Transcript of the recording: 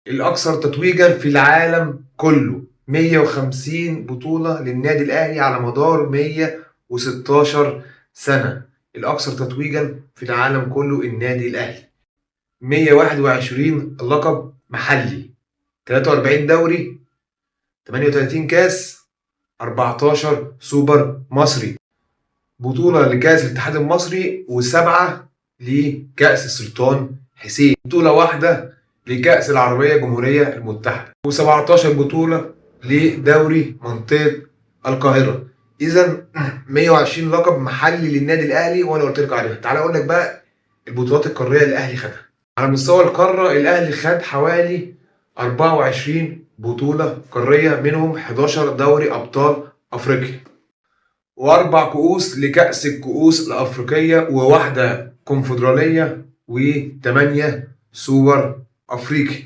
الأكثر تتويجا في العالم كله، 150 بطولة للنادي الأهلي على مدار 116 سنة. الأكثر تتويجا في العالم كله النادي الأهلي. 121 لقب محلي، 43 دوري، 38 كاس، 14 سوبر مصري، بطولة لكأس الاتحاد المصري وسبعة لكأس السلطان حسين، بطولة واحدة لكأس العربية الجمهورية المتحدة، و17 بطولة لدوري منطقة القاهرة. إذا 120 لقب محلي للنادي الأهلي وأنا قلت لك عليها. تعالى أقول لك بقى البطولات القارية اللي الأهلي خدها. على مستوى القارة الأهلي خد حوالي 24 بطولة قارية، منهم 11 دوري أبطال أفريقيا، واربع كؤوس لكأس الكؤوس الافريقية، وواحدة كونفدرالية، وثمانية سوبر افريقي.